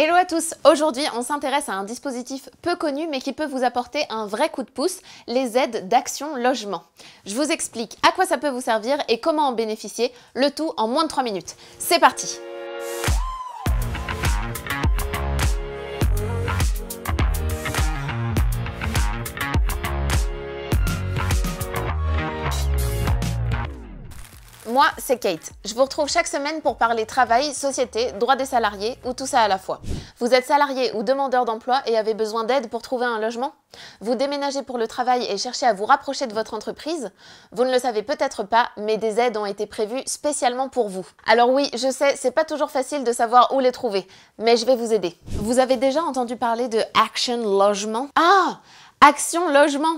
Hello à tous! Aujourd'hui, on s'intéresse à un dispositif peu connu mais qui peut vous apporter un vrai coup de pouce, les aides d'Action Logement. Je vous explique à quoi ça peut vous servir et comment en bénéficier, le tout en moins de 3 minutes. C'est parti! Moi, c'est Kate. Je vous retrouve chaque semaine pour parler travail, société, droit des salariés ou tout ça à la fois. Vous êtes salarié ou demandeur d'emploi et avez besoin d'aide pour trouver un logement? Vous déménagez pour le travail et cherchez à vous rapprocher de votre entreprise? Vous ne le savez peut-être pas, mais des aides ont été prévues spécialement pour vous. Alors oui, je sais, c'est pas toujours facile de savoir où les trouver, mais je vais vous aider. Vous avez déjà entendu parler de Action Logement? Ah! Action Logement!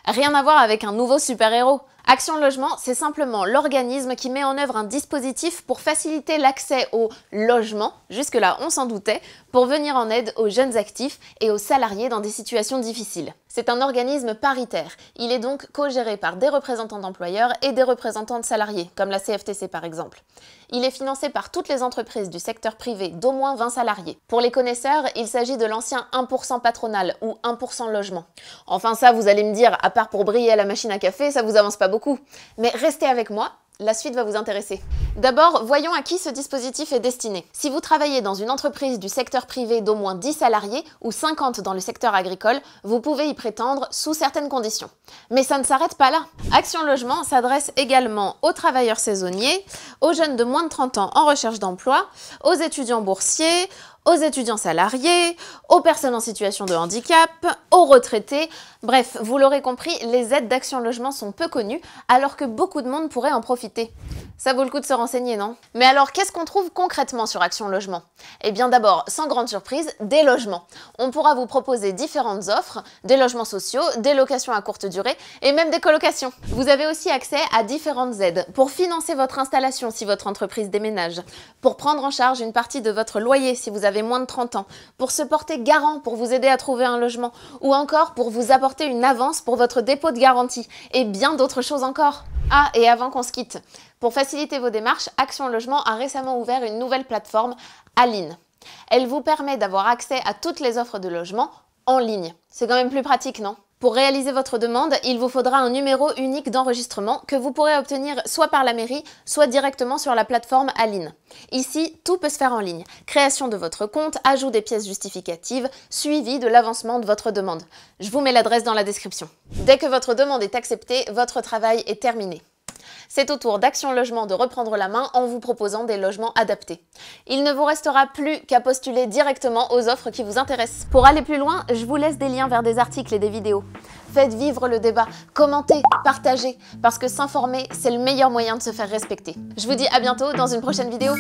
Rien à voir avec un nouveau super-héros. Action Logement, c'est simplement l'organisme qui met en œuvre un dispositif pour faciliter l'accès au logement, jusque-là on s'en doutait, pour venir en aide aux jeunes actifs et aux salariés dans des situations difficiles. C'est un organisme paritaire. Il est donc co-géré par des représentants d'employeurs et des représentants de salariés, comme la CFTC par exemple. Il est financé par toutes les entreprises du secteur privé d'au moins 20 salariés. Pour les connaisseurs, il s'agit de l'ancien 1% patronal ou 1% logement. Enfin ça, vous allez me dire, à part pour briller à la machine à café, ça vous avance pas beaucoup. Mais restez avec moi, la suite va vous intéresser. D'abord, voyons à qui ce dispositif est destiné. Si vous travaillez dans une entreprise du secteur privé d'au moins 10 salariés ou 50 dans le secteur agricole, vous pouvez y prétendre sous certaines conditions. Mais ça ne s'arrête pas là. Action Logement s'adresse également aux travailleurs saisonniers, aux jeunes de moins de 30 ans en recherche d'emploi, aux étudiants boursiers, aux étudiants salariés, aux personnes en situation de handicap, aux retraités. Bref, vous l'aurez compris, les aides d'Action Logement sont peu connues, alors que beaucoup de monde pourrait en profiter. Ça vaut le coup de se renseigner, non? Mais alors, qu'est-ce qu'on trouve concrètement sur Action Logement? Eh bien d'abord, sans grande surprise, des logements. On pourra vous proposer différentes offres, des logements sociaux, des locations à courte durée et même des colocations. Vous avez aussi accès à différentes aides pour financer votre installation si votre entreprise déménage, pour prendre en charge une partie de votre loyer si vous avez moins de 30 ans, pour se porter garant pour vous aider à trouver un logement, ou encore pour vous apporter une avance pour votre dépôt de garantie, et bien d'autres choses encore. Ah, et avant qu'on se quitte, pour faciliter vos démarches, Action Logement a récemment ouvert une nouvelle plateforme, Aline. Elle vous permet d'avoir accès à toutes les offres de logement en ligne. C'est quand même plus pratique, non? Pour réaliser votre demande, il vous faudra un numéro unique d'enregistrement que vous pourrez obtenir soit par la mairie, soit directement sur la plateforme Aline. Ici, tout peut se faire en ligne. Création de votre compte, ajout des pièces justificatives, suivi de l'avancement de votre demande. Je vous mets l'adresse dans la description. Dès que votre demande est acceptée, votre travail est terminé. C'est au tour d'Action Logement de reprendre la main en vous proposant des logements adaptés. Il ne vous restera plus qu'à postuler directement aux offres qui vous intéressent. Pour aller plus loin, je vous laisse des liens vers des articles et des vidéos. Faites vivre le débat, commentez, partagez, parce que s'informer, c'est le meilleur moyen de se faire respecter. Je vous dis à bientôt dans une prochaine vidéo.